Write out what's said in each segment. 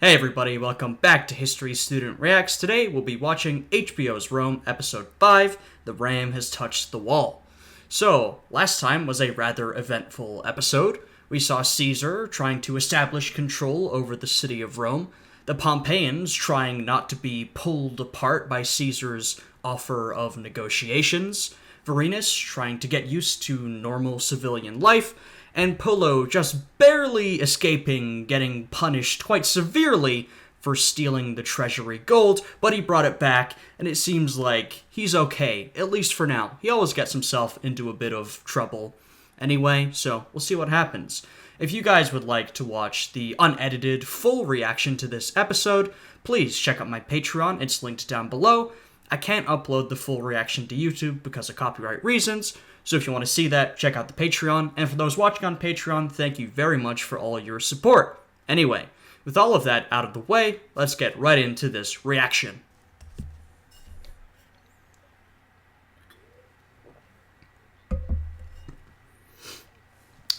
Hey everybody, welcome back to History Student Reacts. Today we'll be watching HBO's Rome, Episode 5, The Ram Has Touched the Wall. So, last time was a rather eventful episode. We saw Caesar trying to establish control over the city of Rome, the Pompeians trying not to be pulled apart by Caesar's offer of negotiations, Vorenus trying to get used to normal civilian life, and Pullo just barely escaping getting punished quite severely for stealing the treasury gold, but he brought it back, and it seems like he's okay, at least for now. He always gets himself into a bit of trouble anyway, so we'll see what happens. If you guys would like to watch the unedited, full reaction to this episode, please check out my Patreon, it's linked down below. I can't upload the full reaction to YouTube because of copyright reasons, so if you want to see that, check out the Patreon. And for those watching on Patreon, thank you very much for all your support. Anyway, with all of that out of the way, let's get right into this reaction.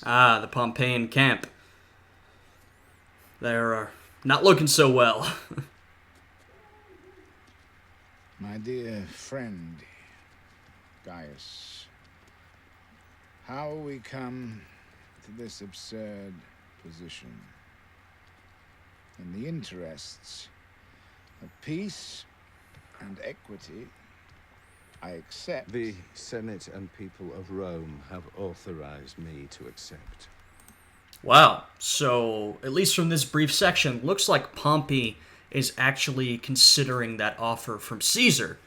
Ah, the Pompeian camp. They're not looking so well. My dear friend, Gaius, how we come to this absurd position? In the interests of peace and equity, I accept... The Senate and people of Rome have authorized me to accept. Wow, so at least from this brief section, looks like Pompey is actually considering that offer from Caesar,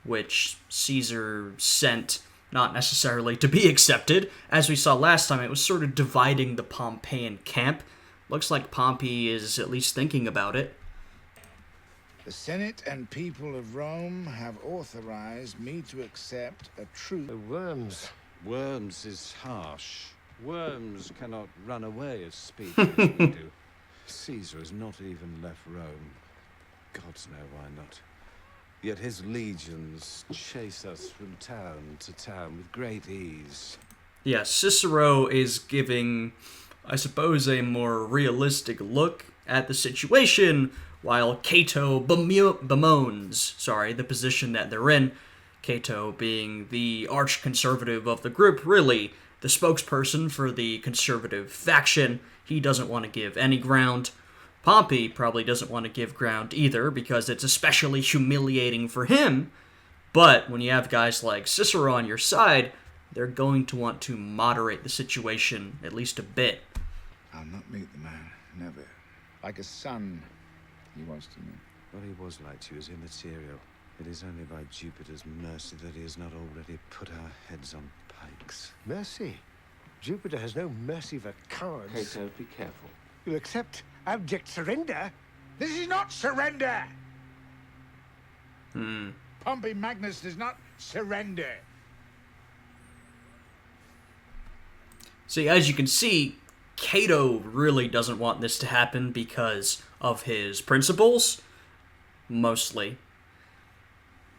which Caesar sent not necessarily to be accepted. As we saw last time, it was sort of dividing the Pompeian camp. Looks like Pompey is at least thinking about it. The Senate and people of Rome have authorized me to accept a truce. Worms. Worms is harsh. Worms cannot run away as speedily as we do. Caesar has not even left Rome. Gods know why not. Yet his legions chase us from town to town with great ease. Yeah, Cicero is giving, I suppose, a more realistic look at the situation, while Cato bemoans, the position that they're in. Cato being the arch-conservative of the group, really the spokesperson for the conservative faction. He doesn't want to give any ground. Pompey probably doesn't want to give ground either, because it's especially humiliating for him. But when you have guys like Cicero on your side, they're going to want to moderate the situation at least a bit. I'll not meet the man, never. Like a son, he was to me. What he was like to you is immaterial. It is only by Jupiter's mercy that he has not already put our heads on pikes. Mercy? Jupiter has no mercy for cowards. Cato, be careful. You accept abject surrender? This is not surrender! Pompey Magnus does not surrender. See, as you can see, Cato really doesn't want this to happen because of his principles, mostly.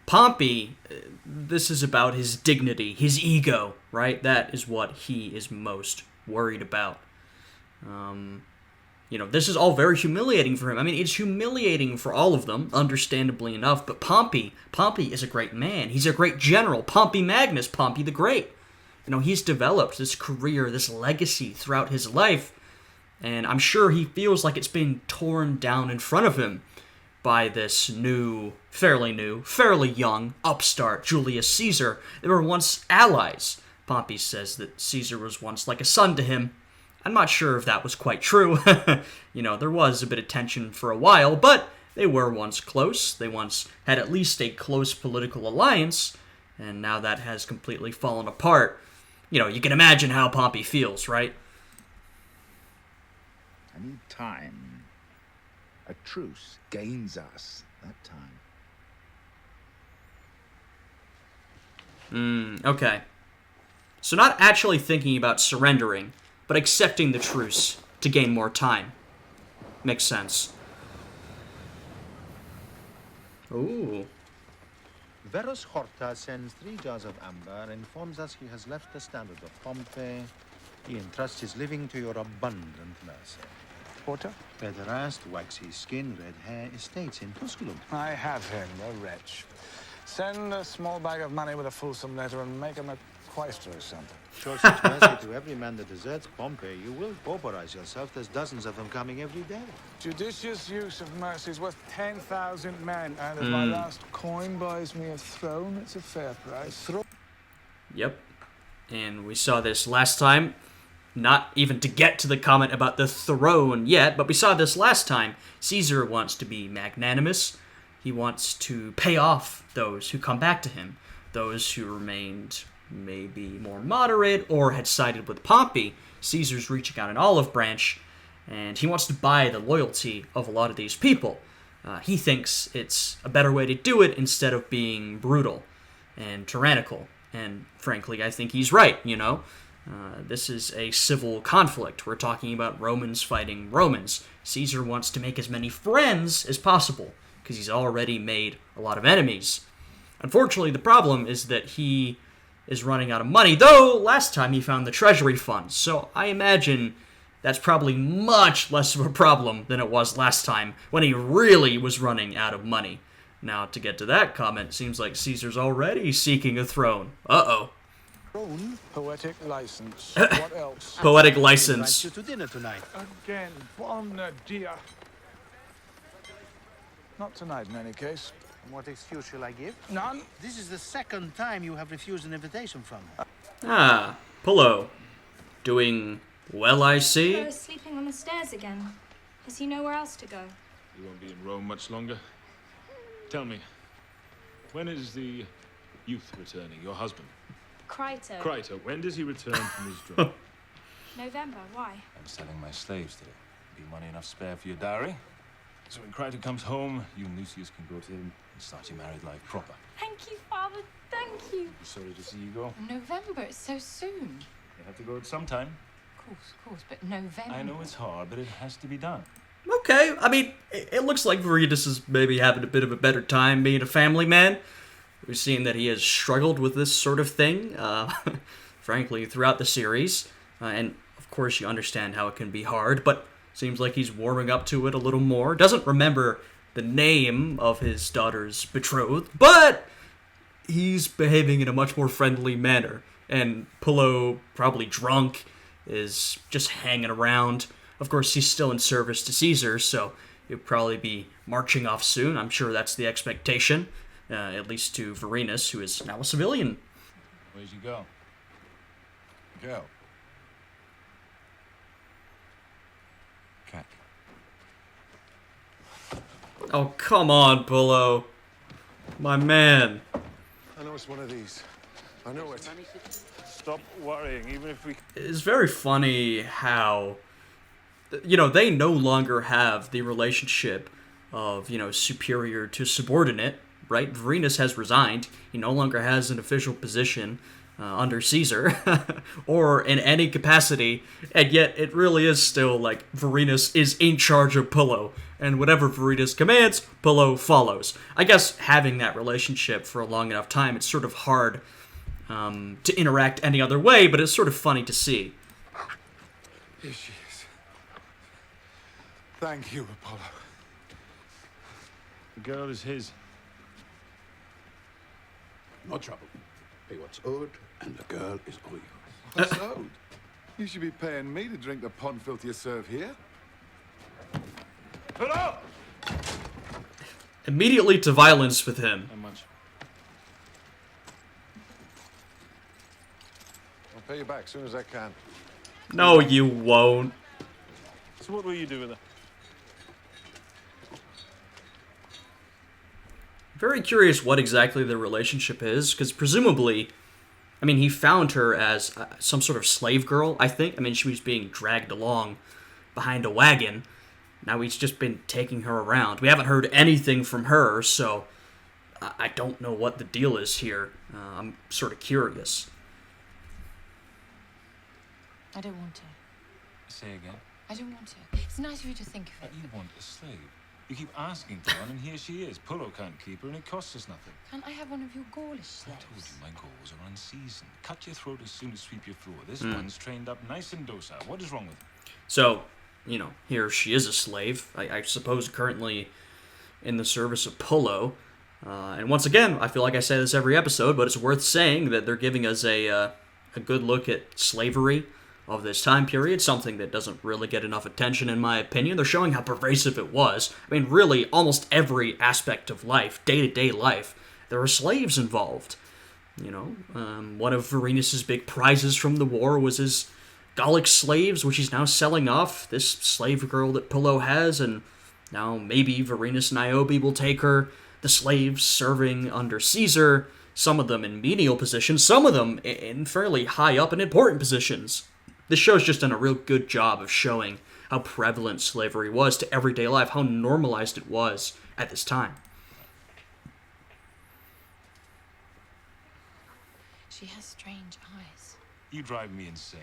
Pompey, this is about his dignity, his ego, right? That is what he is most worried about. This is all very humiliating for him. I mean, it's humiliating for all of them, understandably enough, but Pompey is a great man. He's a great general. Pompey Magnus, Pompey the Great. He's developed this career, this legacy throughout his life, and I'm sure he feels like it's being torn down in front of him by this fairly young upstart Julius Caesar. They were once allies. Pompey says that Caesar was once like a son to him. I'm not sure if that was quite true. There was a bit of tension for a while, but they were once close. They once had at least a close political alliance, and now that has completely fallen apart. You can imagine how Pompey feels, right? I need time. A truce gains us that time. Okay. So not actually thinking about surrendering, but accepting the truce to gain more time. Makes sense. Ooh. Verus Horta sends 3 jars of amber and informs us he has left the standard of Pompey. He entrusts his living to your abundant mercy. Porter? Pederast, waxy skin, red hair, estates in Tusculum. I have him, a wretch. Send a small bag of money with a fulsome letter and make him a quaestor or something. Show such mercy to every man that deserts Pompey. You will pauperize yourself. There's dozens of them coming every day. Judicious use of mercy is worth 10,000 men, and if my last coin buys me a throne, it's a fair price. Yep. And we saw this last time. Not even to get to the comment about the throne yet, but we saw this last time. Caesar wants to be magnanimous. He wants to pay off those who come back to him. Those who remained maybe more moderate or had sided with Pompey. Caesar's reaching out an olive branch, and he wants to buy the loyalty of a lot of these people. He thinks it's a better way to do it instead of being brutal and tyrannical. And frankly, I think he's right, you know? This is a civil conflict. We're talking about Romans fighting Romans. Caesar wants to make as many friends as possible, because he's already made a lot of enemies. Unfortunately, the problem is that he is running out of money, though last time he found the treasury funds, so I imagine that's probably much less of a problem than it was last time, when he really was running out of money. Now, to get to that comment, seems like Caesar's already seeking a throne. Uh-oh. Poetic license. What else? Poetic license. You to dinner tonight. Again, bon dia. Not tonight, in any case. What excuse shall I give? None. This is the second time you have refused an invitation from me. Ah, Pullo. Doing well, I see. Pullo is sleeping on the stairs again. Has he nowhere else to go? You won't be in Rome much longer. Tell me, when is the youth returning, your husband? Crito. Crito, when does he return from his journey? November, why? I'm selling my slaves today. Be money enough spare for your dowry. So when Crito comes home, you and Lucius can go to him and start your married life proper. Thank you, Father, thank you. I'm sorry to see you go. November, it's so soon. You have to go at some time. Of course, but November. I know it's hard, but it has to be done. Okay, I mean, it looks like Vorenus is maybe having a bit of a better time being a family man. We've seen that he has struggled with this sort of thing, frankly, throughout the series. And, of course, you understand how it can be hard, but seems like he's warming up to it a little more. Doesn't remember the name of his daughter's betrothed, but he's behaving in a much more friendly manner. And Pullo, probably drunk, is just hanging around. Of course, he's still in service to Caesar, so he'll probably be marching off soon. I'm sure that's the expectation, at least to Vorenus, who is now a civilian. Where'd you go? Go. Cat. Oh, come on, Pullo. My man. I know it's one of these. I know it. Stop worrying, even if we... It's very funny how, you know, they no longer have the relationship of, you know, superior to subordinate, right? Vorenus has resigned. He no longer has an official position under Caesar or in any capacity, and yet it really is still like Vorenus is in charge of Pullo, and whatever Vorenus commands, Pullo follows. I guess having that relationship for a long enough time, it's sort of hard to interact any other way, but it's sort of funny to see. Here she is. Thank you, Apollo. The girl is his. No trouble. Pay what's owed, and the girl is all yours. What's owed? You should be paying me to drink the pond filth you serve here. Pullo! Immediately to violence with him. How much? I'll pay you back as soon as I can. No, you won't. So what will you do with her? Very curious what exactly the relationship is, because presumably, I mean, he found her as some sort of slave girl, I think. I mean, she was being dragged along behind a wagon. Now he's just been taking her around. We haven't heard anything from her, so I don't know what the deal is here. I'm sort of curious. I don't want to. Say again. I don't want to. It's nice of you to think of But it. you want a slave. You keep asking for one, and here she is. Pullo can't keep her, and it costs us nothing. Can't I have one of your Gaulish I told you slaves? my gauls are unseasoned. Cut your throat as soon as sweep your floor. This one's trained up nice and docile. What is wrong with her? So, here she is a slave. I suppose currently in the service of Pullo. And once again, I feel like I say this every episode, but it's worth saying that they're giving us a good look at slavery of this time period, something that doesn't really get enough attention in my opinion. They're showing how pervasive it was. I mean, really, almost every aspect of life, day-to-day life, there were slaves involved. One of Vorenus' big prizes from the war was his Gallic slaves, which he's now selling off, this slave girl that Pullo has, and now maybe Vorenus Niobe will take her. The slaves serving under Caesar, some of them in menial positions, some of them in fairly high up and important positions. This show's just done a real good job of showing how prevalent slavery was to everyday life, how normalized it was at this time. She has strange eyes. You drive me insane.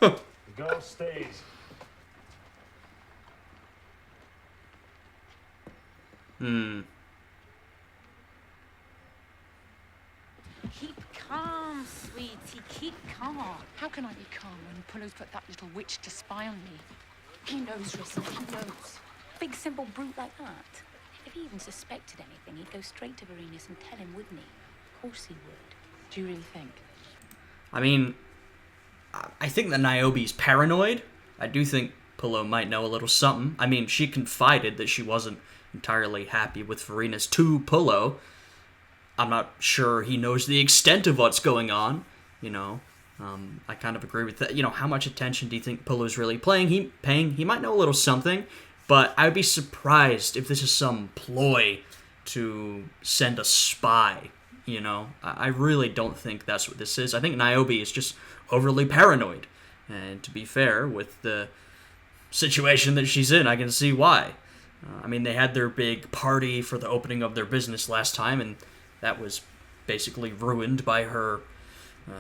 The girl stays. Keep calm, sweetie. Keep calm. How can I be calm when Pullo's put that little witch to spy on me? He knows, Rissa. He knows. Big, simple brute like that. If he even suspected anything, he'd go straight to Vorenus and tell him, wouldn't he? Of course he would. Do you really think? I mean, I think that Niobe's paranoid. I do think Pullo might know a little something. I mean, she confided that she wasn't entirely happy with Vorenus to Pullo. I'm not sure he knows the extent of what's going on, I kind of agree with that. How much attention do you think Pullo's really paying? He might know a little something, but I would be surprised if this is some ploy to send a spy, I really don't think that's what this is. I think Niobe is just overly paranoid. And to be fair, with the situation that she's in, I can see why. They had their big party for the opening of their business last time, and that was basically ruined by her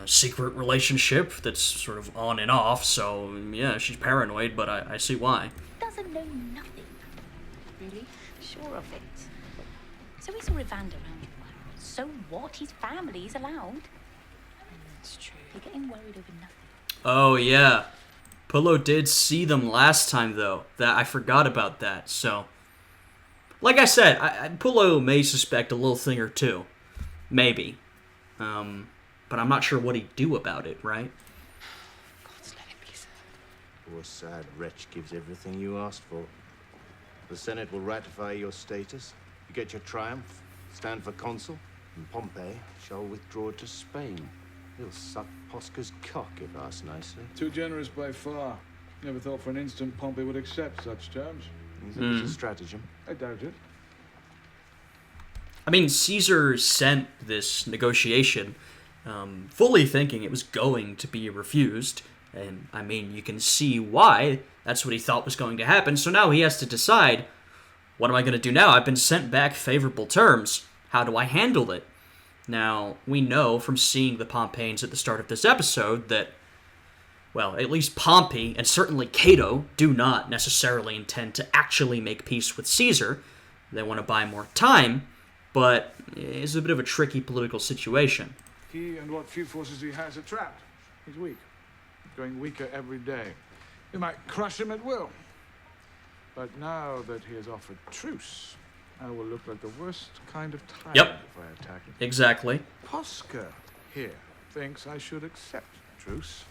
secret relationship that's sort of on and off. So, yeah, she's paranoid, but I see why. Doesn't know nothing. Really? Sure of it. So he's a Rivander around the world. So what? His family's allowed. That's true. You're getting worried over nothing. Oh, yeah. Pullo did see them last time, though. That I forgot about that, so... Like I said, Pullo may suspect a little thing or two. Maybe. But I'm not sure what he'd do about it, right? God's let it be so. Poor sad wretch gives everything you asked for. The Senate will ratify your status. You get your triumph, stand for consul, and Pompey shall withdraw to Spain. He'll suck Posca's cock, if asked nicely. Too generous by far. Never thought for an instant Pompey would accept such terms. You think it's a stratagem? I doubt it. Caesar sent this negotiation fully thinking it was going to be refused. And, you can see why that's what he thought was going to happen. So now he has to decide, what am I going to do now? I've been sent back favorable terms. How do I handle it? Now, we know from seeing the Pompeians at the start of this episode that, well, at least Pompey and certainly Cato do not necessarily intend to actually make peace with Caesar. They want to buy more time, but it's a bit of a tricky political situation. He and what few forces he has are trapped. He's weak. Growing weaker every day. We might crush him at will. But now that he has offered truce, I will look like the worst kind of tyrant if I attack him. Exactly. Posca here thinks I should accept truce.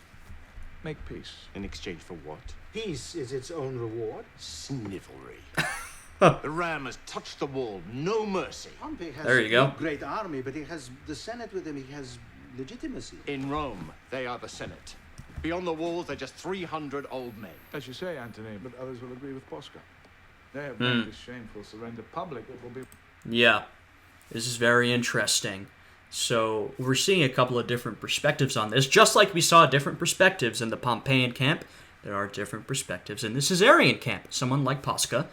Make peace. In exchange for what? Peace is its own reward. Snivelry. The ram has touched the wall. No mercy. Pompey has There you go. a great army, but he has the Senate with him. He has legitimacy. In Rome, they are the Senate. Beyond the walls, they're just 300 old men. As you say, Antony, but others will agree with Posca. They have made this shameful surrender public. It will be... Yeah, this is very interesting. So we're seeing a couple of different perspectives on this. Just like we saw different perspectives in the Pompeian camp, there are different perspectives in the Caesarian camp. Someone like Posca,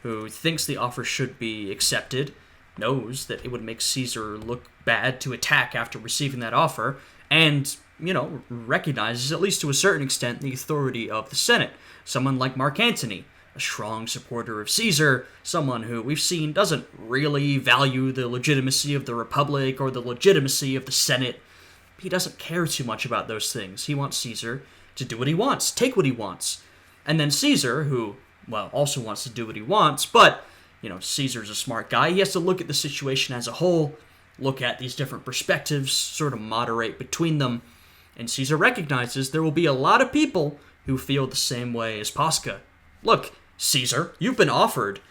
who thinks the offer should be accepted, knows that it would make Caesar look bad to attack after receiving that offer, and, recognizes, at least to a certain extent, the authority of the Senate. Someone like Mark Antony, a strong supporter of Caesar, someone who we've seen doesn't really value the legitimacy of the Republic or the legitimacy of the Senate. He doesn't care too much about those things. He wants Caesar to do what he wants, take what he wants. And then Caesar, who, well, also wants to do what he wants, but, Caesar's a smart guy. He has to look at the situation as a whole, look at these different perspectives, sort of moderate between them. And Caesar recognizes there will be a lot of people who feel the same way as Pascha. Look, Caesar, you've been offered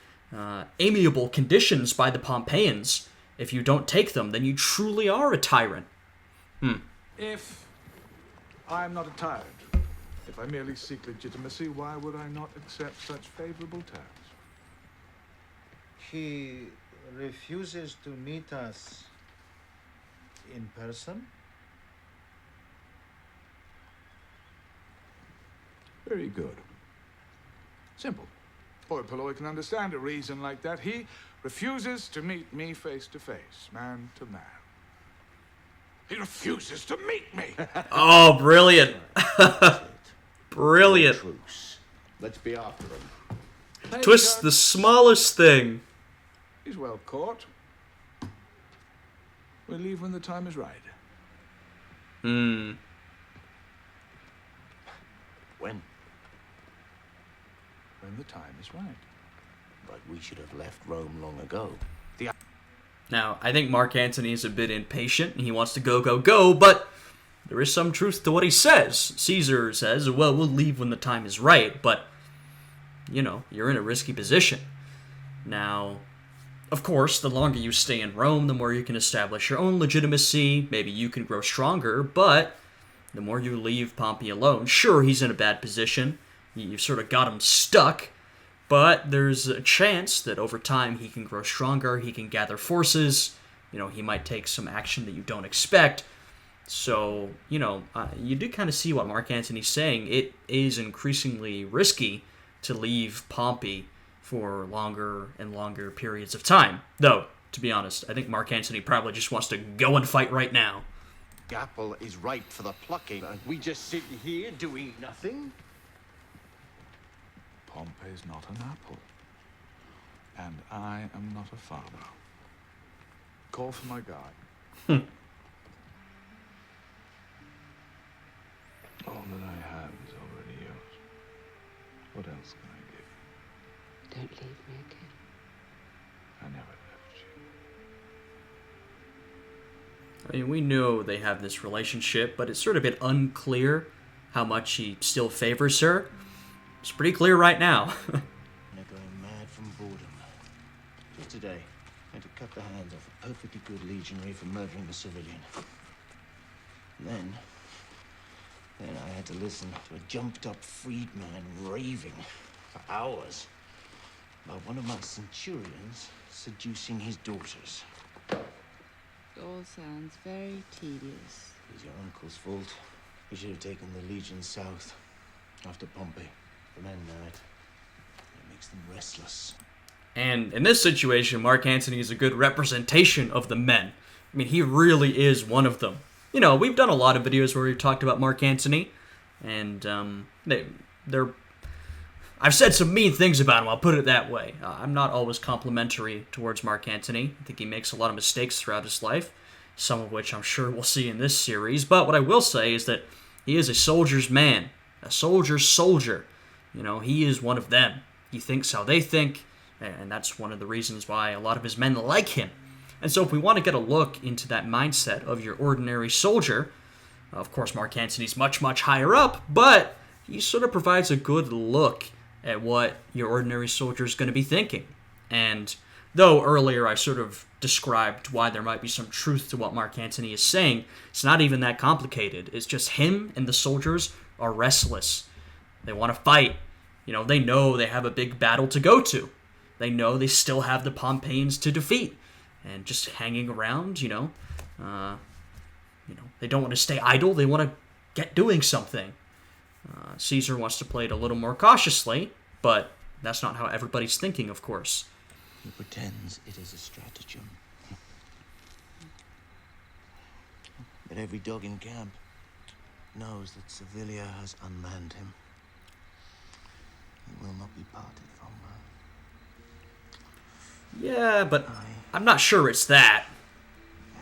amiable conditions by the Pompeians. If you don't take them, then you truly are a tyrant. If I'm not a tyrant, if I merely seek legitimacy, why would I not accept such favorable terms? He refuses to meet us in person? Very good. Simple. Boy, Pullo can understand a reason like that. He refuses to meet me face to face, man to man. He refuses to meet me. Oh, brilliant. Brilliant. Truce. Let's be after him. Twist the smallest thing. He's well caught. We'll leave when the time is right. When? When the time is right. But we should have left Rome long ago. Now, I think Mark Antony is a bit impatient, and he wants to go, go, go, but there is some truth to what he says. Caesar says, well, we'll leave when the time is right, but, you're in a risky position. Now, of course, the longer you stay in Rome, the more you can establish your own legitimacy, maybe you can grow stronger, but the more you leave Pompey alone, sure, he's in a bad position, you've sort of got him stuck, but there's a chance that over time he can grow stronger, he can gather forces, he might take some action that you don't expect. So, you do kind of see what Mark Antony's saying. It is increasingly risky to leave Pompey for longer and longer periods of time. Though, to be honest, I think Mark Antony probably just wants to go and fight right now. The apple is ripe for the plucking, and we just sit here doing nothing? Pompey's not an apple. And I am not a farmer. Call for my guard. All that I have is already yours. What else can I give you? Don't leave me again. I never left you. I mean, we know they have this relationship, but it's sort of a bit unclear how much he still favors her. It's pretty clear right now. They're going mad from boredom. Just today, I had to cut the hands off a perfectly good legionary for murdering a civilian. And then I had to listen to a jumped-up freedman raving for hours about one of my centurions seducing his daughters. It all sounds very tedious. It was your uncle's fault. He should have taken the legion south after Pompey. The men know it. It makes them restless. And in this situation, Mark Antony is a good representation of the men. I mean, he really is one of them. We've done a lot of videos where we've talked about Mark Antony, and I've said some mean things about him, I'll put it that way. I'm not always complimentary towards Mark Antony. I think he makes a lot of mistakes throughout his life, some of which I'm sure we'll see in this series. But what I will say is that he is a soldier's man, a soldier's soldier. He is one of them. He thinks how they think, and that's one of the reasons why a lot of his men like him. And so if we want to get a look into that mindset of your ordinary soldier, of course Mark Antony's much, much higher up, but he sort of provides a good look at what your ordinary soldier is going to be thinking. And though earlier I sort of described why there might be some truth to what Mark Antony is saying, it's not even that complicated. It's just him and the soldiers are restless. They want to fight. They know they have a big battle to go to. They know they still have the Pompeians to defeat. And just hanging around, they don't want to stay idle. They want to get doing something. Caesar wants to play it a little more cautiously, but that's not how everybody's thinking, of course. He pretends it is a stratagem. But every dog in camp knows that Servilia has unmanned him. He will not be parted from her. Yeah, but I'm not sure it's that.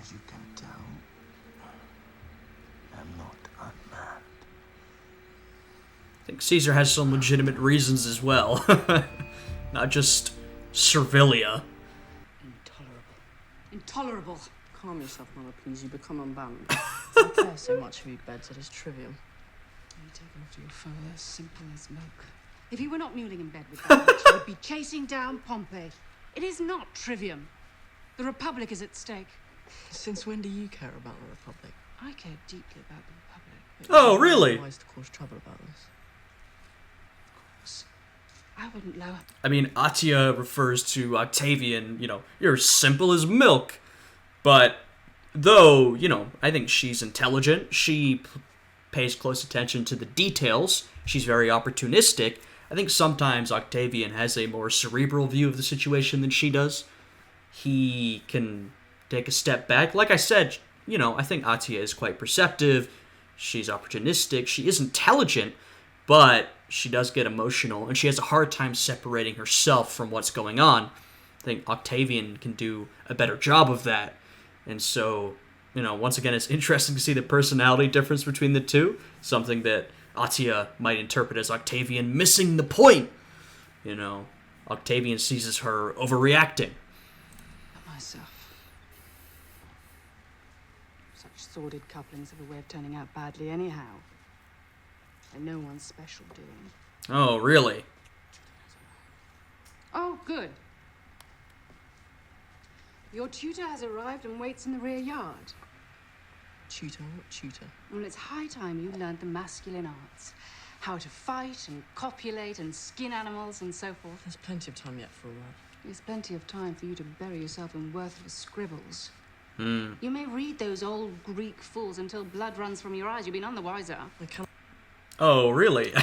As you can tell, I'm not unmanned. I think Caesar has some legitimate reasons as well. Not just servilia. Intolerable. Calm yourself, Mother, please. You become unbalanced. I care so much for you, beds, that is trivial. You take after your father, simple as milk. If he were not mewling in bed with that bitch, he would be chasing down Pompey. It is not trivium. The Republic is at stake. Since when do you care about the Republic? I care deeply about the Republic. Oh, really? Wise to cause trouble about this. Of course. I wouldn't lower. I mean, Atia refers to Octavian, you're simple as milk. But, though, I think she's intelligent. She pays close attention to the details. She's very opportunistic. I think sometimes Octavian has a more cerebral view of the situation than she does. He can take a step back. Like I said, I think Atia is quite perceptive. She's opportunistic. She is intelligent, but she does get emotional, and she has a hard time separating herself from what's going on. I think Octavian can do a better job of that. And so, once again, it's interesting to see the personality difference between the two. Something that Atia might interpret as Octavian missing the point. Octavian sees as her overreacting. Myself. Such sordid couplings have a way of turning out badly anyhow. And no one's special doing. Oh, really? Oh, good. Your tutor has arrived and waits in the rear yard. Tutor? What tutor? Well, it's high time you learned the masculine arts. How to fight and copulate and skin animals and so forth. There's plenty of time yet for all that. There's plenty of time for you to bury yourself in worthless scribbles. Hmm. You may read those old Greek fools until blood runs from your eyes. You'll be none the wiser. Oh, really?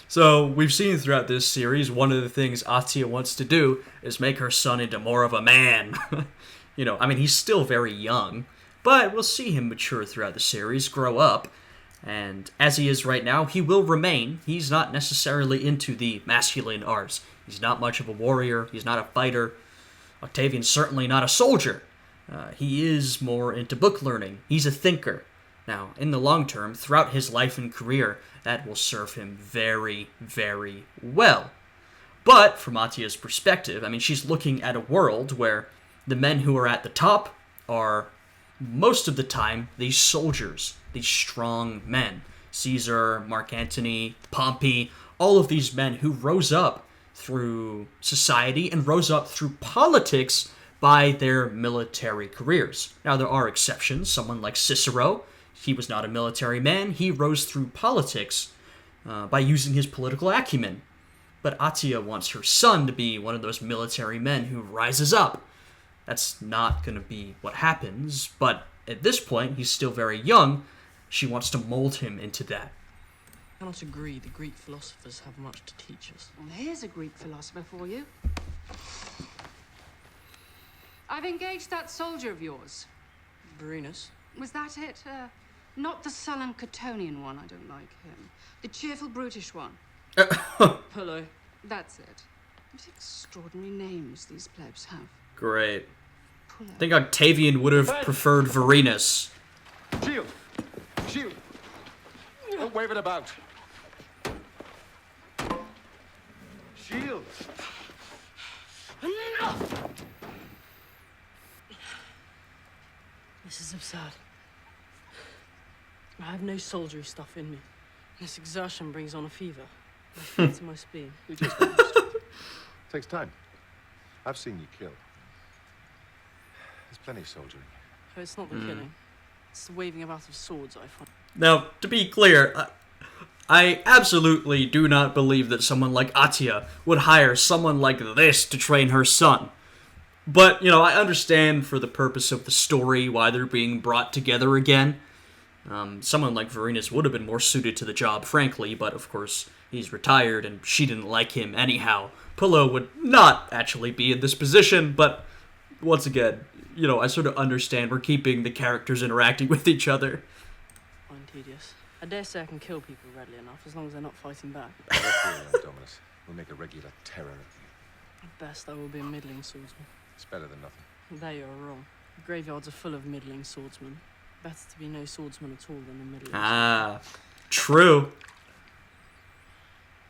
So, we've seen throughout this series, one of the things Atia wants to do is make her son into more of a man. He's still very young, but we'll see him mature throughout the series, grow up, and as he is right now, he will remain. He's not necessarily into the masculine arts. He's not much of a warrior. He's not a fighter. Octavian's certainly not a soldier. He is more into book learning. He's a thinker. Now, in the long term, throughout his life and career, that will serve him very, very well. But, from Atia's perspective, she's looking at a world where the men who are at the top are, most of the time, these soldiers, these strong men. Caesar, Mark Antony, Pompey, all of these men who rose up through society and rose up through politics by their military careers. Now, there are exceptions. Someone like Cicero, he was not a military man. He rose through politics by using his political acumen. But Atia wants her son to be one of those military men who rises up. That's not going to be what happens, but at this point, he's still very young. She wants to mold him into that. I cannot agree. The Greek philosophers have much to teach us. Well, here's a Greek philosopher for you. I've engaged that soldier of yours. Vorenus? Was that it? Not the sullen Catonian one, I don't like him. The cheerful brutish one. Pullo. That's it. What extraordinary names these plebs have. Great. Pullo. I think Octavian would have preferred Vorenus. Shield! Shield! Don't wave it about. Shield! This is absurd. I have no soldiery stuff in me. This exertion brings on a fever. My feet and my spleen. You just finished. Takes time. I've seen you kill. There's plenty of soldiering. Oh, it's not the killing. It's the waving about of swords I find. Now, to be clear, I absolutely do not believe that someone like Atia would hire someone like this to train her son. But, I understand for the purpose of the story why they're being brought together again. Someone like Vorenus would have been more suited to the job, frankly, but of course, he's retired and she didn't like him anyhow. Pullo would not actually be in this position, but once again, I sort of understand we're keeping the characters interacting with each other. I'm tedious. I dare say I can kill people readily enough, as long as they're not fighting back. Dominus. We'll make a regular terror of you. At best, I will be a middling swordsman. It's better than nothing. There you are wrong. The graveyards are full of middling swordsmen. Better to be no swordsman at all than a middling Ah, true.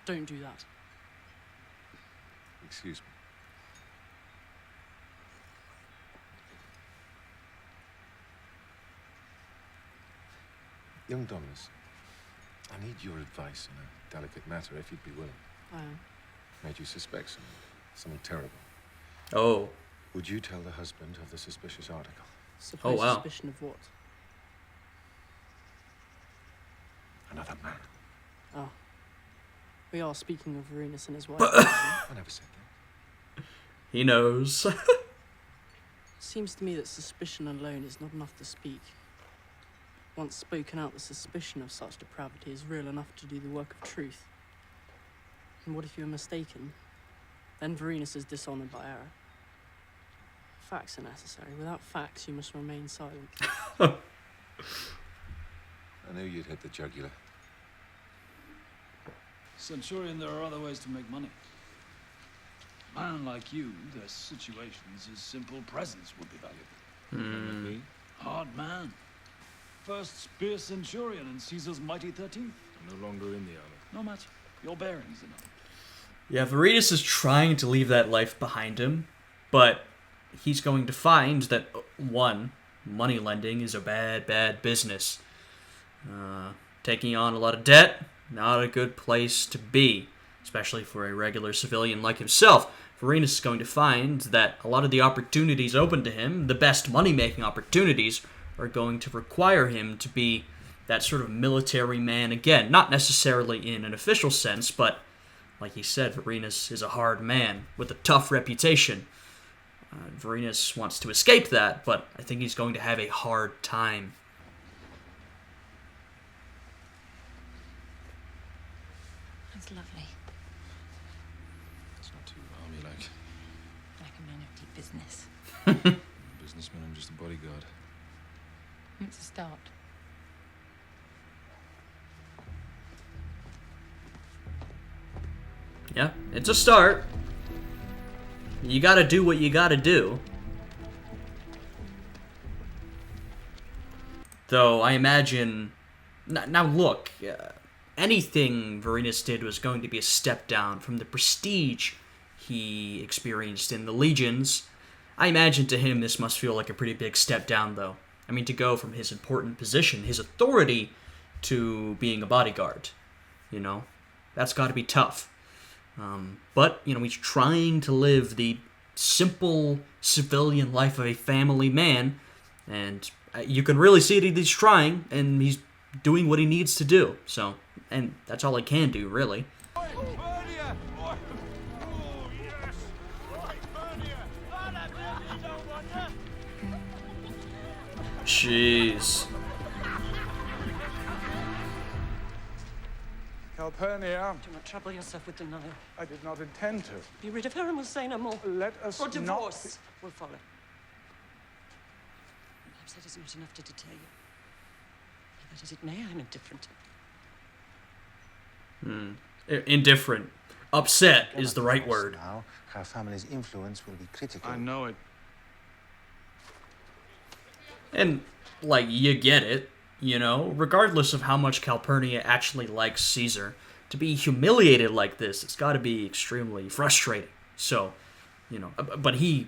Don't do that. Excuse me. Young Dominus, I need your advice in a delicate matter, if you'd be willing. I am. Made you suspect something terrible. Oh. Would you tell the husband of the suspicious article? Supposed wow. suspicion of what? Another man. Oh. We are speaking of Vorenus and his wife. I never said that. He knows. Seems to me that suspicion alone is not enough to speak. Once spoken out, the suspicion of such depravity is real enough to do the work of truth. And what if you are mistaken? Then Vorenus is dishonoured by error. Facts are necessary. Without facts, you must remain silent. I knew you'd hit the jugular. Centurion, there are other ways to make money. A man like you, there's situations his simple presence would be valuable. Hard man. First spear Centurion in Caesar's mighty 13th. I'm no longer in the army. No matter. Your bearing's enough. Yeah, Vorenus is trying to leave that life behind him, but he's going to find that, one, money lending is a bad, bad business. Taking on a lot of debt, not a good place to be, especially for a regular civilian like himself. Vorenus is going to find that a lot of the opportunities open to him, the best money-making opportunities, are going to require him to be that sort of military man again. Not necessarily in an official sense, but like he said, Vorenus is a hard man with a tough reputation. Vorenus wants to escape that, but I think he's going to have a hard time. That's lovely. It's not too army-like. Like a man of deep business. Businessman, I'm just a bodyguard. It's a start. Yeah, it's a start. You gotta do what you gotta do. Though, I imagine... Now look, anything Vorenus did was going to be a step down from the prestige he experienced in the legions. I imagine to him this must feel like a pretty big step down, though. I mean, to go from his important position, his authority, to being a bodyguard. You know? That's gotta be tough. But, you know, he's trying to live the simple civilian life of a family man, and you can really see that he's trying, and he's doing what he needs to do. So, and that's all I can do, really. Jeez. Calpurnia. Do not trouble yourself with denial. I did not intend to. Be rid of her and we'll say no more. Let us or divorce not... will follow. Perhaps that is not enough to deter you. Be that as it may, I'm indifferent. Indifferent. Upset is the right word. Now, her family's influence will be critical. I know it. And, like, you get it, you know? Regardless of how much Calpurnia actually likes Caesar, to be humiliated like this, it's gotta be extremely frustrating. So, you know, but he,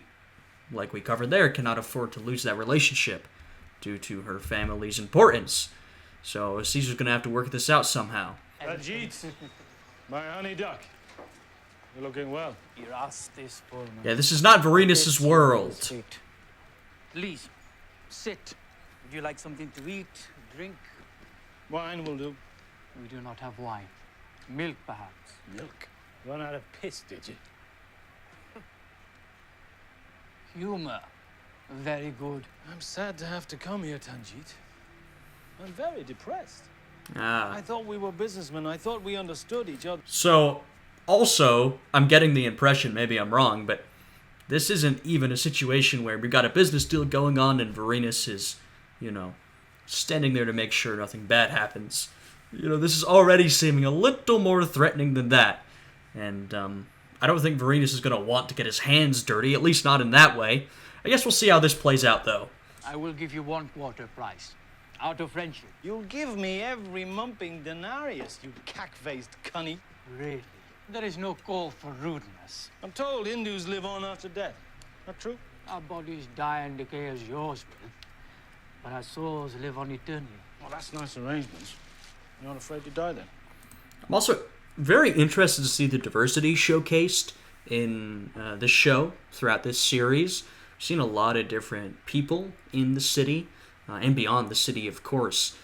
like we covered there, cannot afford to lose that relationship due to her family's importance. So Caesar's gonna have to work this out somehow. Ajit, my honey duck. You're looking well. Yeah, this is not Vorenus' world. Please, sit. Would you like something to eat, drink? Wine will do. We do not have wine. Milk, perhaps. Milk? Run out of piss, did you? Humor. Very good. I'm sad to have to come here, Tanjit. I'm very depressed. Ah. I thought we were businessmen. I thought we understood each other. So, also, I'm getting the impression, maybe I'm wrong, but this isn't even a situation where we've got a business deal going on and Vorenus is, you know, standing there to make sure nothing bad happens. You know, this is already seeming a little more threatening than that. And, I don't think Vorenus is going to want to get his hands dirty, at least not in that way. I guess we'll see how this plays out, though. I will give you 1/4 price. Out of friendship. You'll give me every mumping denarius, you cack-faced cunny. Really? There is no call for rudeness. I'm told Hindus live on after death. Not true? Our bodies die and decay as yours will, but our souls live on eternally. Well, that's nice arrangements. You're not afraid to die then? I'm also very interested to see the diversity showcased in this show throughout this series. We've seen a lot of different people in the city and beyond the city, of course.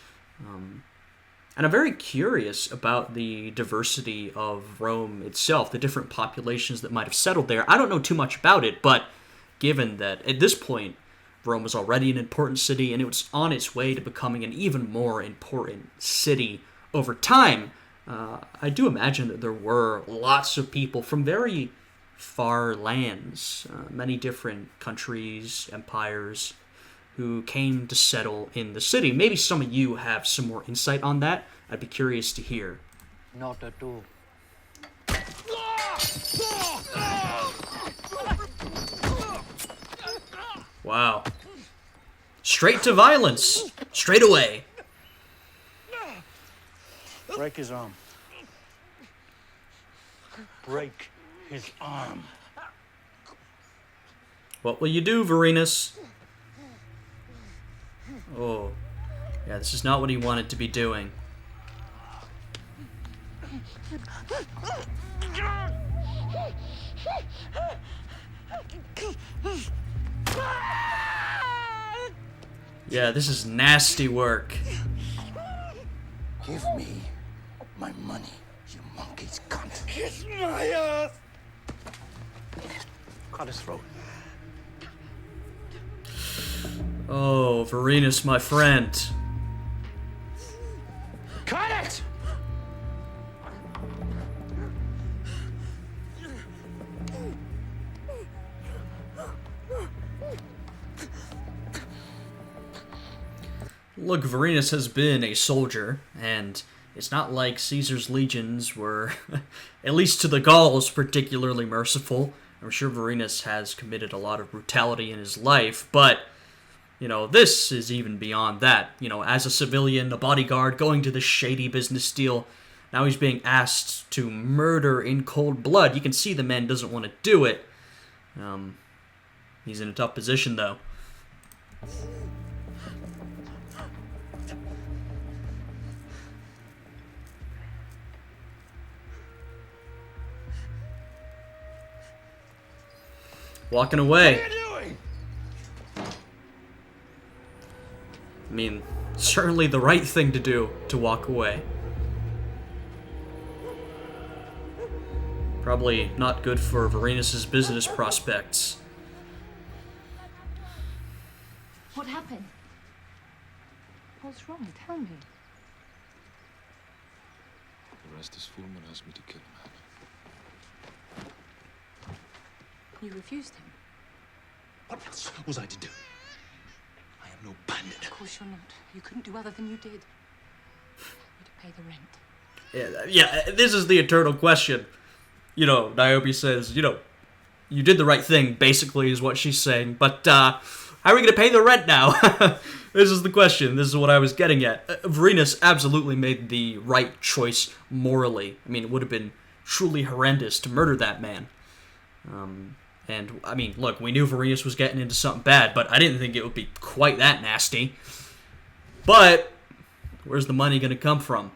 And I'm very curious about the diversity of Rome itself, the different populations that might have settled there. I don't know too much about it, but given that at this point, Rome was already an important city and it was on its way to becoming an even more important city over time, I do imagine that there were lots of people from very far lands, many different countries, empires, who came to settle in the city. Maybe some of you have some more insight on that. I'd be curious to hear. Not at all. Wow. Straight to violence. Straight away. Break his arm. Break his arm. What will you do, Vorenus? Oh. Yeah, this is not what he wanted to be doing. Yeah, this is nasty work. Give me my money, you monkey's cunt. Kiss my ass! Cut his throat. Oh, Vorenus, my friend. Cut it! Look, Vorenus has been a soldier, and it's not like Caesar's legions were, at least to the Gauls, particularly merciful. I'm sure Vorenus has committed a lot of brutality in his life, but, you know, this is even beyond that. You know, as a civilian, a bodyguard, going to this shady business deal, now he's being asked to murder in cold blood. You can see the man doesn't want to do it. He's in a tough position, though. Walking away. What are you doing? I mean, certainly the right thing to do, to walk away. Probably not good for Vorenus' business prospects. What happened? What's wrong? Tell me. The rest is Fulman asked me to kill him. You refused him. What else was I to do? I am no bandit. Of course you're not. You couldn't do other than you did. You to pay the rent. Yeah, this is the eternal question. You know, Niobe says, you know, you did the right thing, basically, is what she's saying. But, how are we going to pay the rent now? This is the question. This is what I was getting at. Vorenus absolutely made the right choice morally. I mean, it would have been truly horrendous to murder that man. And, I mean, look, we knew Vorenus was getting into something bad, but I didn't think it would be quite that nasty. But, where's the money going to come from?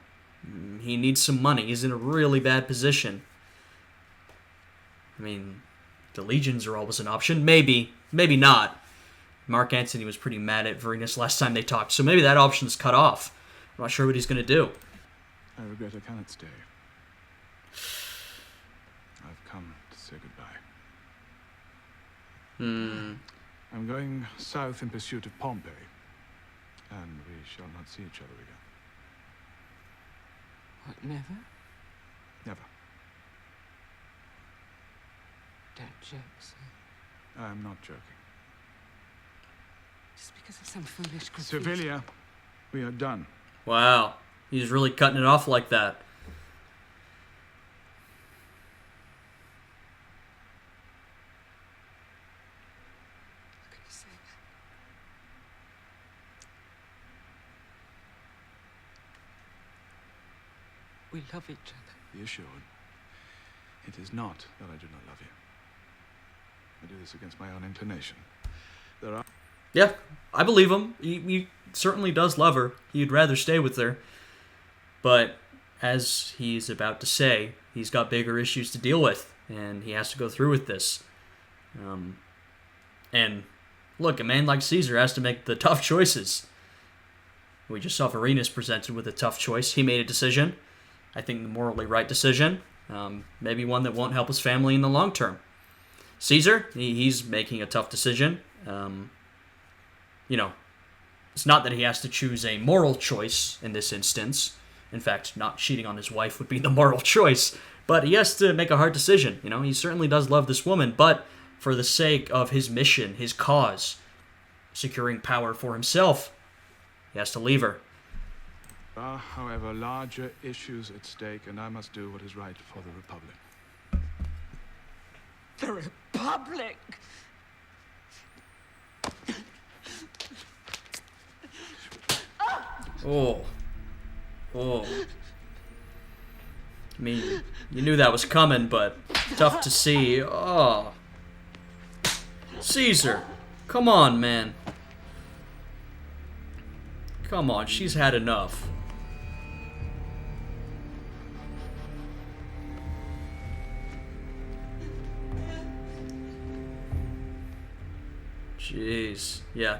He needs some money. He's in a really bad position. I mean, the legions are always an option. Maybe. Maybe not. Mark Antony was pretty mad at Vorenus last time they talked, so maybe that option's cut off. I'm not sure what he's going to do. I regret I cannot stay. I've come to say goodbye. I'm going south in pursuit of Pompey, and we shall not see each other again. What, never? Never. Don't joke, sir. I am not joking. Just because of some foolish graffiti. Sevilla, we are done. Wow. He's really cutting it off like that. How can you say that? We love each other. Be assured. It is not that I do not love you. I do this against my own inclination. There are... Yeah, I believe him. He certainly does love her. He'd rather stay with her. But as he's about to say, he's got bigger issues to deal with, and he has to go through with this. And look, a man like Caesar has to make the tough choices. We just saw Vorenus presented with a tough choice. He made a decision. I think the morally right decision. Maybe one that won't help his family in the long term. Caesar, he's making a tough decision. It's not that he has to choose a moral choice in this instance. In fact, not cheating on his wife would be the moral choice. But he has to make a hard decision. He certainly does love this woman, but for the sake of his mission, his cause, securing power for himself, he has to leave her. There are, however, larger issues at stake, and I must do what is right for the Republic. The Republic! Oh. I mean, you knew that was coming, but tough to see. Oh. Caesar, come on, man. Come on, she's had enough. Jeez. Yeah,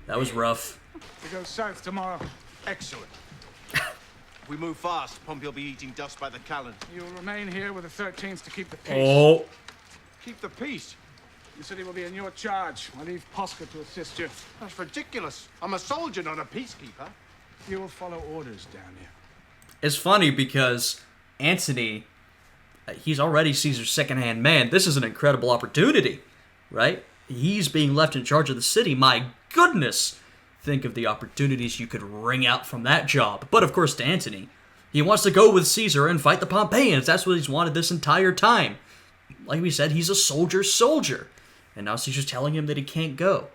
that was rough. We go south tomorrow. Excellent. If we move fast, Pompey will be eating dust by the calendar. You'll remain here with the 13th to keep the peace. Oh. Keep the peace? The city will be in your charge. I leave Posca to assist you. That's ridiculous. I'm a soldier, not a peacekeeper. You will follow orders down here. It's funny because Antony, he's already Caesar's second-hand man. This is an incredible opportunity, right? He's being left in charge of the city. My goodness! Think of the opportunities you could wring out from that job. But of course, to Antony, he wants to go with Caesar and fight the Pompeians. That's what he's wanted this entire time. Like we said, he's a soldier's soldier. And now Caesar's telling him that he can't go.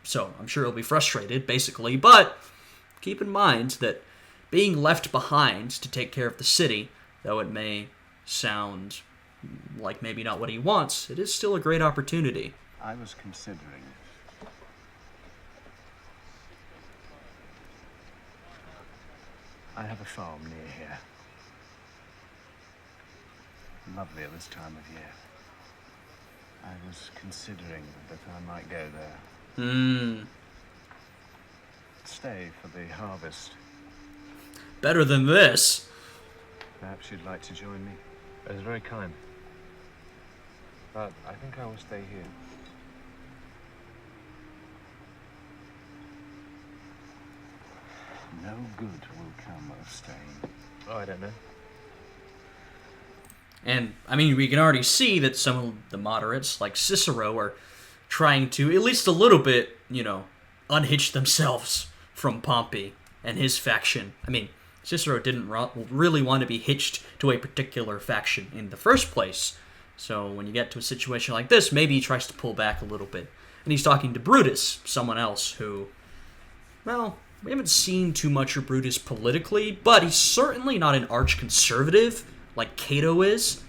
So I'm sure he'll be frustrated, basically. But keep in mind that being left behind to take care of the city, though it may sound like maybe not what he wants, it is still a great opportunity. I was considering... I have a farm near here. Lovely at this time of year. I was considering that I might go there. Stay for the harvest. Better than this. Perhaps you'd like to join me. That is very kind. But I think I will stay here. No good will come of staying. Oh, I don't know. And, I mean, we can already see that some of the moderates, like Cicero, are trying to, at least a little bit, unhitch themselves from Pompey and his faction. I mean, Cicero didn't really want to be hitched to a particular faction in the first place. So when you get to a situation like this, maybe he tries to pull back a little bit. And he's talking to Brutus, someone else who, well, we haven't seen too much of Brutus politically, but he's certainly not an arch-conservative like Cato is.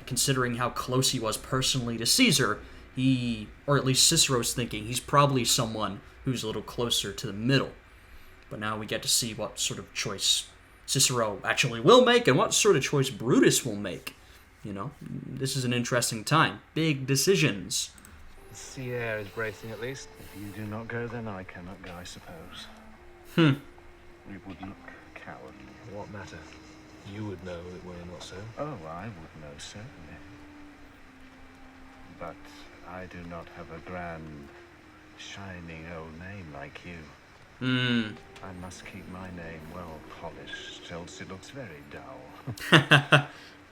Considering how close he was personally to Caesar, or at least Cicero's thinking, he's probably someone who's a little closer to the middle. But now we get to see what sort of choice Cicero actually will make and what sort of choice Brutus will make. This is an interesting time. Big decisions. The sea air is bracing at least. If you do not go, then I cannot go, I suppose. It would look cowardly. What matter? You would know that we're not so. Oh, I would know, certainly. But I do not have a grand, shining old name like you. I must keep my name well polished, else it looks very dull.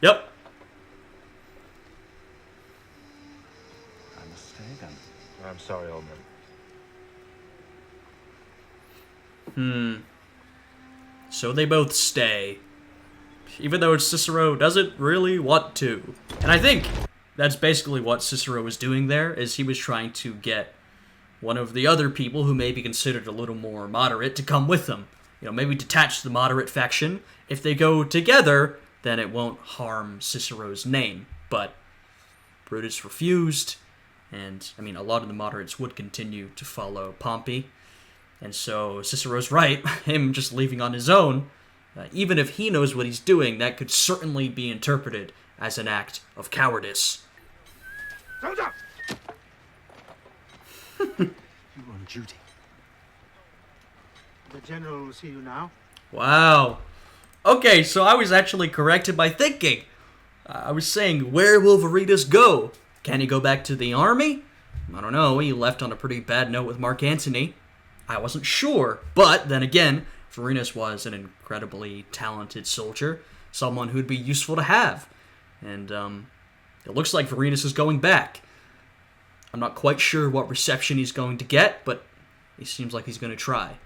Yep. I must stay then. I'm sorry, old man. So they both stay. Even though Cicero doesn't really want to. And I think that's basically what Cicero was doing there, is he was trying to get one of the other people who may be considered a little more moderate to come with them. Maybe detach the moderate faction. If they go together, then it won't harm Cicero's name. But Brutus refused, and, I mean, a lot of the moderates would continue to follow Pompey. And so Cicero's right, him just leaving on his own, even if he knows what he's doing, that could certainly be interpreted as an act of cowardice. Soldier! You're on duty. The general will see you now. Wow. Okay, so I was actually corrected by thinking. I was saying, where will Vorenus go? Can he go back to the army? I don't know, he left on a pretty bad note with Mark Antony. I wasn't sure, but then again, Vorenus was an incredibly talented soldier, someone who'd be useful to have. And it looks like Vorenus is going back. I'm not quite sure what reception he's going to get, but he seems like he's going to try.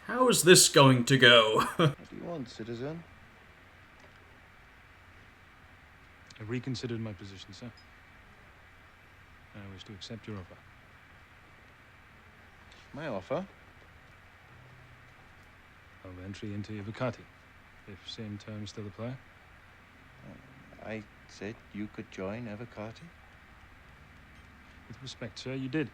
How is this going to go? What do you want, citizen? I reconsidered my position, sir. I wish to accept your offer. My offer? Of entry into Evocati, if same terms still apply. I said you could join Evocati. With respect, sir, you did.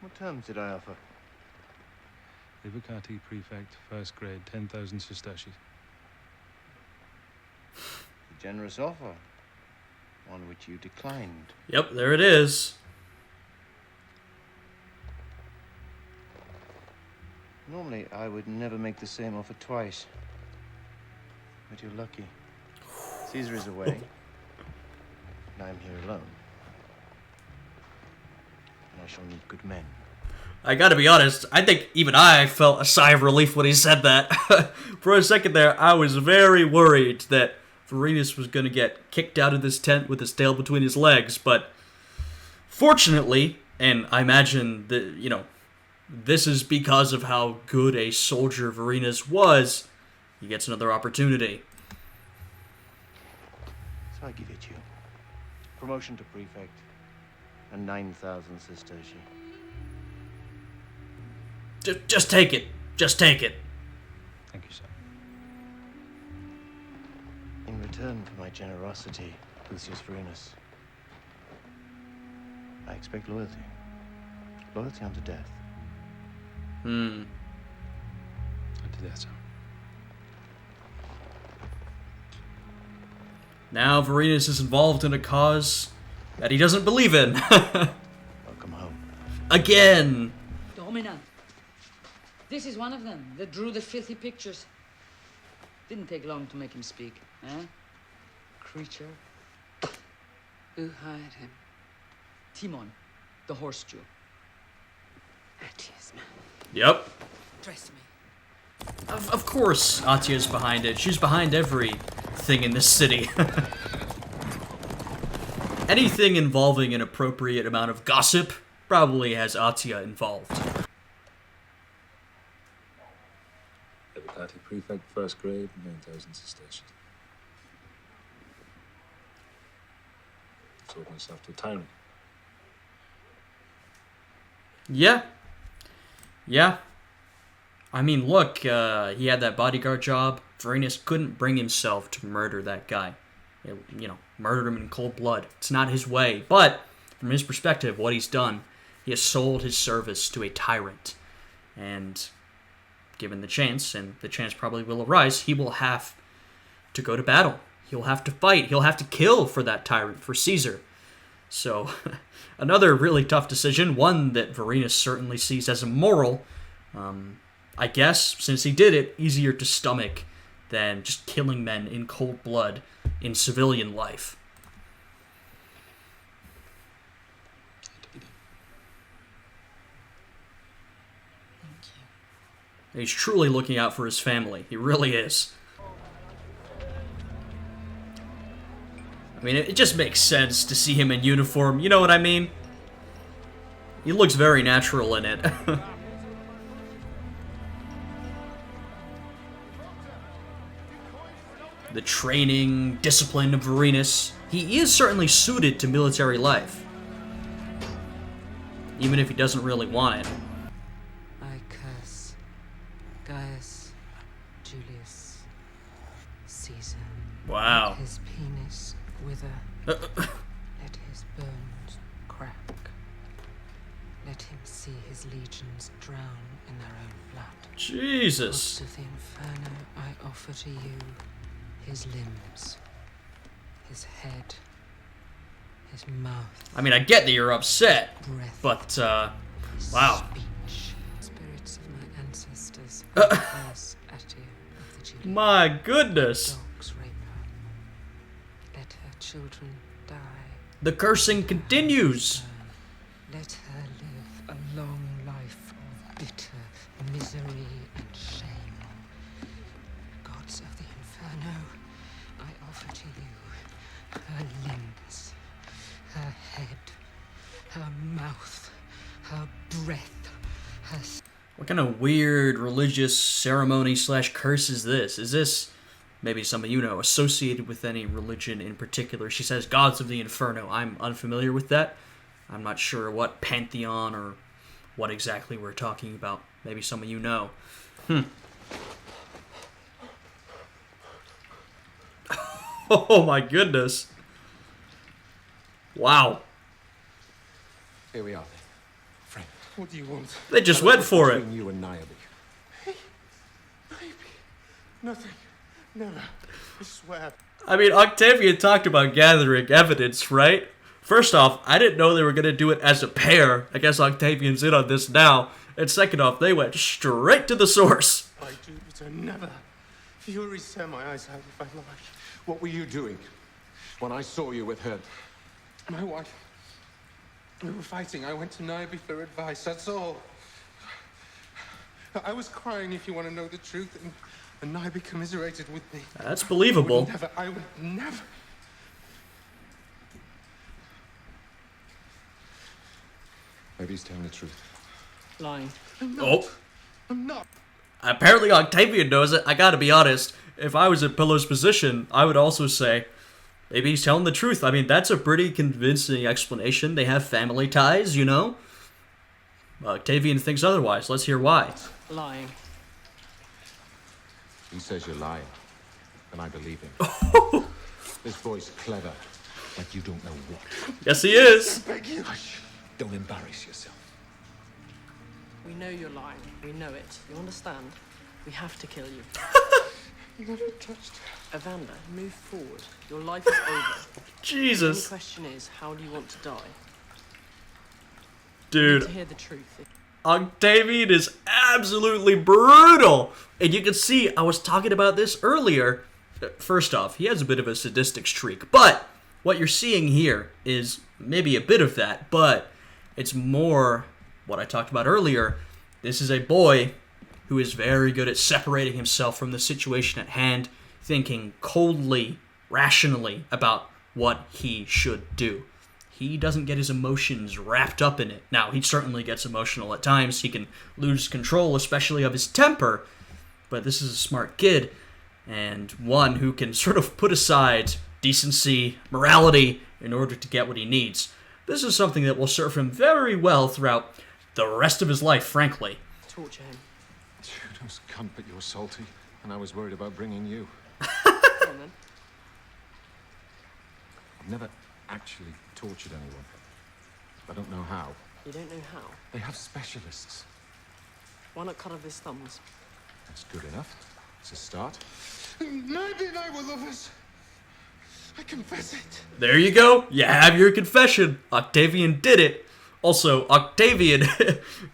What terms did I offer? Evocati prefect, first grade, 10,000 sesterces. A generous offer. One which you declined. Yep, there it is. Normally, I would never make the same offer twice. But you're lucky. Caesar is away. And I'm here alone. And I shall need good men. I gotta be honest, I think even I felt a sigh of relief when he said that. For a second there, I was very worried that Vorenus was gonna get kicked out of this tent with his tail between his legs, but fortunately, and I imagine that, you know, this is because of how good a soldier Vorenus was, he gets another opportunity. So I give it you. Promotion to prefect. And 9,000 sesterces. Just take it. Just take it. Thank you, sir. In return for my generosity, Lucius Vorenus, I expect loyalty. Loyalty unto death. Unto death, sir. Now Vorenus is involved in a cause that he doesn't believe in. Welcome home. Again. Domina. This is one of them that drew the filthy pictures. Didn't take long to make him speak, eh? Creature. Who hired him? Timon, the horse Jew. Atia's man. Yep. Dress me. Of course Atia's behind it. She's behind everything in this city. Anything involving an appropriate amount of gossip probably has Atia involved. Evocati prefect, first grade, 9,000 sesterces. Sold myself to a tyrant. Yeah. Yeah. I mean, look, he had that bodyguard job. Vorenus couldn't bring himself to murder that guy. You know, murdered him in cold blood. It's not his way. But, from his perspective, what he's done, he has sold his service to a tyrant. And given the chance, and the chance probably will arise, he will have to go to battle. He'll have to fight. He'll have to kill for that tyrant, for Caesar. So, another really tough decision, one that Vorenus certainly sees as immoral. I guess, since he did it, easier to stomach than just killing men in cold blood in civilian life. He's truly looking out for his family. He really is. I mean, it just makes sense to see him in uniform. You know what I mean? He looks very natural in it. the training, discipline of Vorenus, he is certainly suited to military life. Even if he doesn't really want it. I curse Gaius Julius Caesar. Wow. Let his penis wither. Let his bones crack. Let him see his legions drown in their own blood. Jesus. Gods of the Inferno, I offer to you his limbs, his head, his mouth. I mean, I get that you're upset, breath, but, wow. speech. Spirits of my ancestors, curse Atia of the Julians. My goodness. Dogs rape her. Let her children die. The cursing continues. Let her live a long life of bitter misery and shame. Gods of the Inferno, I offer to you her limbs, her head, her mouth, her breath, her... What kind of weird religious ceremony / curse is this? Is this maybe something you know, associated with any religion in particular? She says gods of the Inferno. I'm unfamiliar with that. I'm not sure what pantheon or what exactly we're talking about. Maybe some of you know. Oh my goodness. Wow. Here we are, then. Friend, what do you want? They just went for it. Between you and Niobe. Maybe. Nothing. Never. I swear. I mean, Octavian talked about gathering evidence, right? First off, I didn't know they were going to do it as a pair. I guess Octavian's in on this now. And second off, they went straight to the source. I do, but I never. Fury tear my eyes out if I lie. What were you doing when I saw you with her? My wife. We were fighting. I went to Niobe for advice. That's all. I was crying, if you want to know the truth, and Niobe commiserated with me. That's believable. I would never. Maybe he's telling the truth. Lying. Oh. I'm not. Apparently Octavian knows it. I gotta be honest. If I was in Pullo's position, I would also say, maybe he's telling the truth. I mean, that's a pretty convincing explanation. They have family ties, you know? Octavian thinks otherwise. Let's hear why. Lying. He says you're lying, and I believe him. This boy's clever, like you don't know what. Yes, he is. Beg you. Don't embarrass yourself. We know you're lying. We know it. You understand? We have to kill you. You never touched her. Evander, move forward. Your life is over. Jesus. The question is, how do you want to die? Dude. You need to hear the truth. Octavian is absolutely brutal. And you can see, I was talking about this earlier. First off, he has a bit of a sadistic streak. But what you're seeing here is maybe a bit of that. But it's more what I talked about earlier. This is a boy who is very good at separating himself from the situation at hand, thinking coldly, rationally about what he should do. He doesn't get his emotions wrapped up in it. Now, he certainly gets emotional at times. He can lose control, especially of his temper. But this is a smart kid, and one who can sort of put aside decency, morality, in order to get what he needs. This is something that will serve him very well throughout the rest of his life, frankly. Torture him. Judo's cunt, but you're salty, and I was worried about bringing you. Come on, then. I've never actually tortured anyone. I don't know how. You don't know how? They have specialists. Why not cut off his thumbs? That's good enough. It's a start. Maybe and I were lovers. I confess it. There you go. You have your confession. Octavian did it. Also, Octavian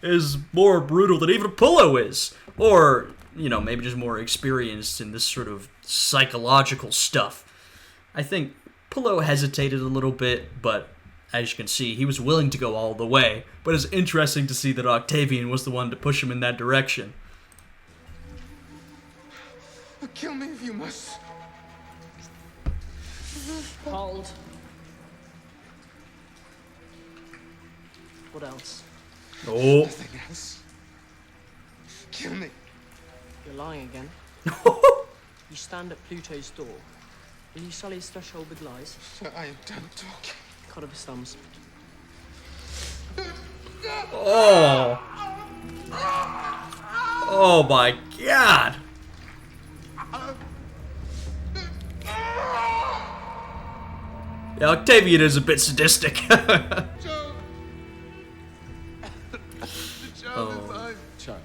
is more brutal than even Pullo is. Or, you know, maybe just more experienced in this sort of psychological stuff. I think Pullo hesitated a little bit, but as you can see, he was willing to go all the way. But it's interesting to see that Octavian was the one to push him in that direction. Kill me if you must. Hold. What else? Oh. Nothing else. Kill me. You're lying again. You stand at Pluto's door. Will you sully his threshold with lies? Sir, I don't talk. Cut off his thumbs. Oh. Oh my god. Yeah, Octavian is a bit sadistic. Oh. Child.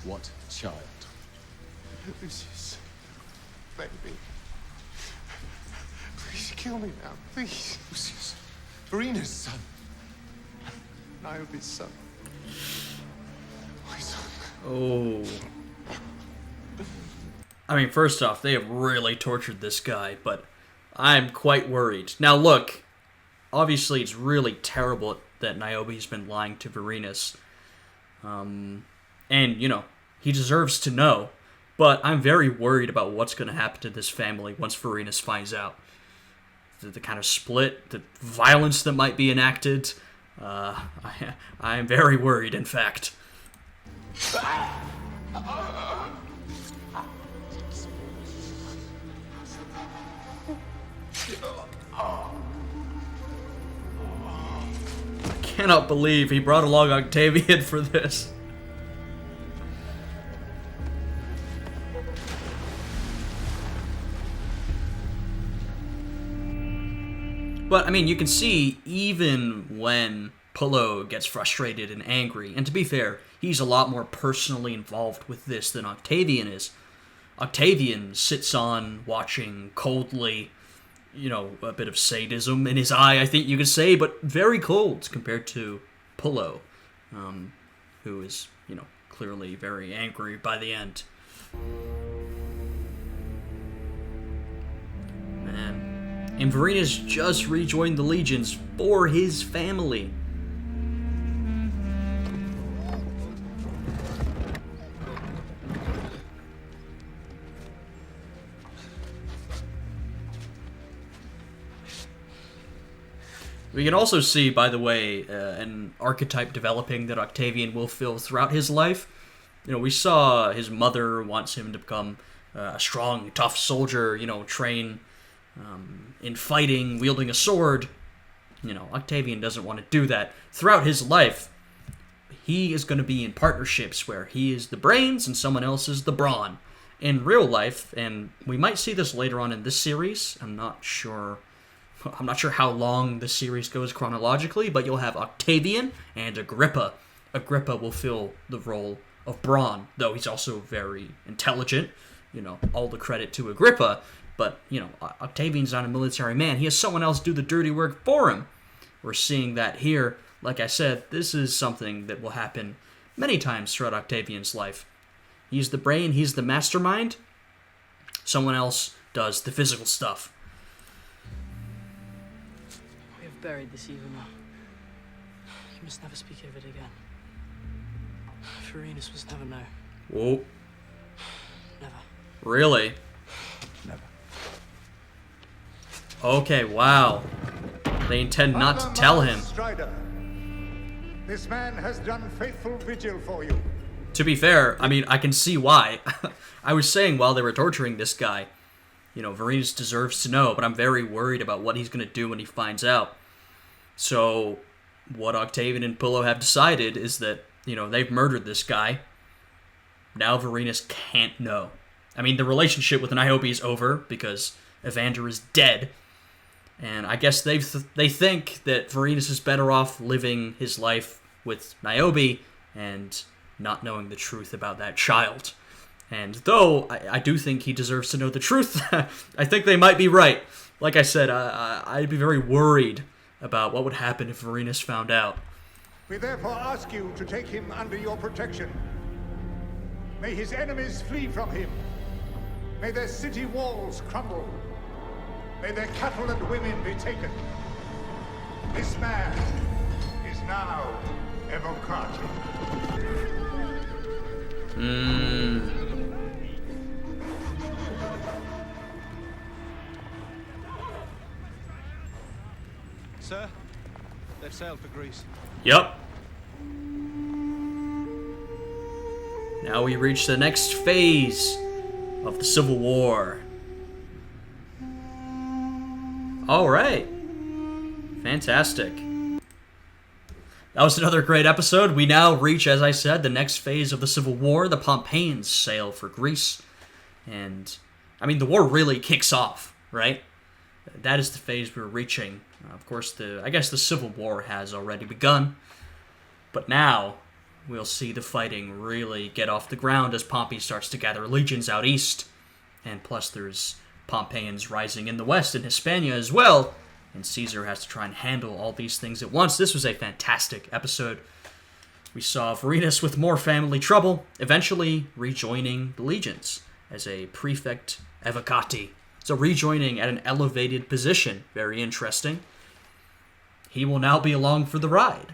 What child? Lucius. Baby. Please kill me now, please. Lucius. Vorenus' son. Niobe's son. My son. Oh. I mean, first off, they have really tortured this guy, but I'm quite worried. Now look, obviously it's really terrible that Niobe's been lying to Vorenus. And, you know, he deserves to know, but I'm very worried about what's going to happen to this family once Vorenus finds out. The kind of split, the violence that might be enacted. I'm very worried, in fact. I cannot believe he brought along Octavian for this. But, I mean, you can see, even when Pullo gets frustrated and angry, and to be fair, he's a lot more personally involved with this than Octavian is. Octavian sits on watching coldly, you know, a bit of sadism in his eye, I think you could say, but very cold compared to Pullo, who is, you know, clearly very angry by the end. Man. And Vorenus just rejoined the legions for his family. We can also see, by the way, an archetype developing that Octavian will feel throughout his life. You know, we saw his mother wants him to become a strong, tough soldier, you know, train in fighting, wielding a sword. You know, Octavian doesn't want to do that. Throughout his life, he is going to be in partnerships where he is the brains and someone else is the brawn. In real life, and we might see this later on in this series, I'm not sure how long the series goes chronologically, but you'll have Octavian and Agrippa. Agrippa will fill the role of brawn, though he's also very intelligent. You know, all the credit to Agrippa. But, you know, Octavian's not a military man. He has someone else do the dirty work for him. We're seeing that here. Like I said, this is something that will happen many times throughout Octavian's life. He's the brain, he's the mastermind. Someone else does the physical stuff. We have buried this evil now. You must never speak of it again. Vorenus must never know. Whoa. Never. Really? Never. Okay, wow. They intend not to tell him. Strider, this man has done faithful vigil for you. To be fair, I mean, I can see why. I was saying while they were torturing this guy, you know, Vorenus deserves to know, but I'm very worried about what he's going to do when he finds out. So, what Octavian and Pullo have decided is that, you know, they've murdered this guy. Now Vorenus can't know. I mean, the relationship with Niobe is over because Evander is dead. And I guess they think that Vorenus is better off living his life with Niobe and not knowing the truth about that child. And though I do think he deserves to know the truth, I think they might be right. Like I said, I'd be very worried about what would happen if Vorenus found out. We therefore ask you to take him under your protection. May his enemies flee from him. May their city walls crumble. May their cattle and women be taken. This man is now evocati. Sir, they've sailed for Greece. Yep. Now we reach the next phase of the Civil War. Alright. Fantastic. That was another great episode. We now reach, as I said, the next phase of the Civil War. The Pompeians sail for Greece. And, I mean, the war really kicks off, right? That is the phase we're reaching. Of course, I guess the Civil War has already begun. But now, we'll see the fighting really get off the ground as Pompey starts to gather legions out east. And plus, there's Pompeians rising in the west in Hispania as well. And Caesar has to try and handle all these things at once. This was a fantastic episode. We saw Vorenus with more family trouble, eventually rejoining the legions as a prefect evocati. So rejoining at an elevated position. Very interesting. He will now be along for the ride.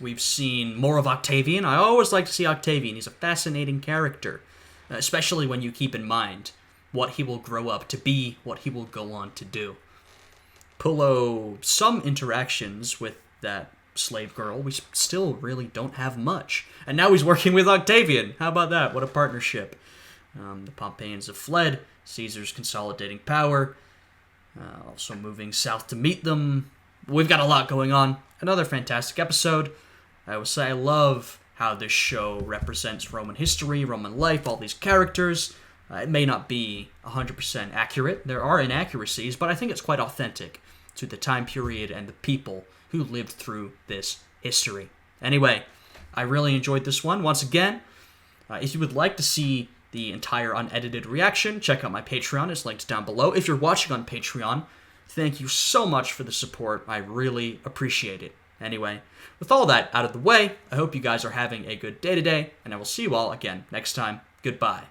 We've seen more of Octavian. I always like to see Octavian. He's a fascinating character, especially when you keep in mind what he will grow up to be, what he will go on to do. Pullo, some interactions with that slave girl. We still really don't have much. And now he's working with Octavian. How about that? What a partnership. The Pompeians have fled. Caesar's consolidating power. Also moving south to meet them. We've got a lot going on. Another fantastic episode. I will say I love how this show represents Roman history, Roman life, all these characters. It may not be 100% accurate. There are inaccuracies, but I think it's quite authentic to the time period and the people who lived through this history. Anyway, I really enjoyed this one. Once again, if you would like to see the entire unedited reaction, check out my Patreon. It's linked down below. If you're watching on Patreon, thank you so much for the support. I really appreciate it. Anyway, with all that out of the way, I hope you guys are having a good day today, and I will see you all again next time. Goodbye.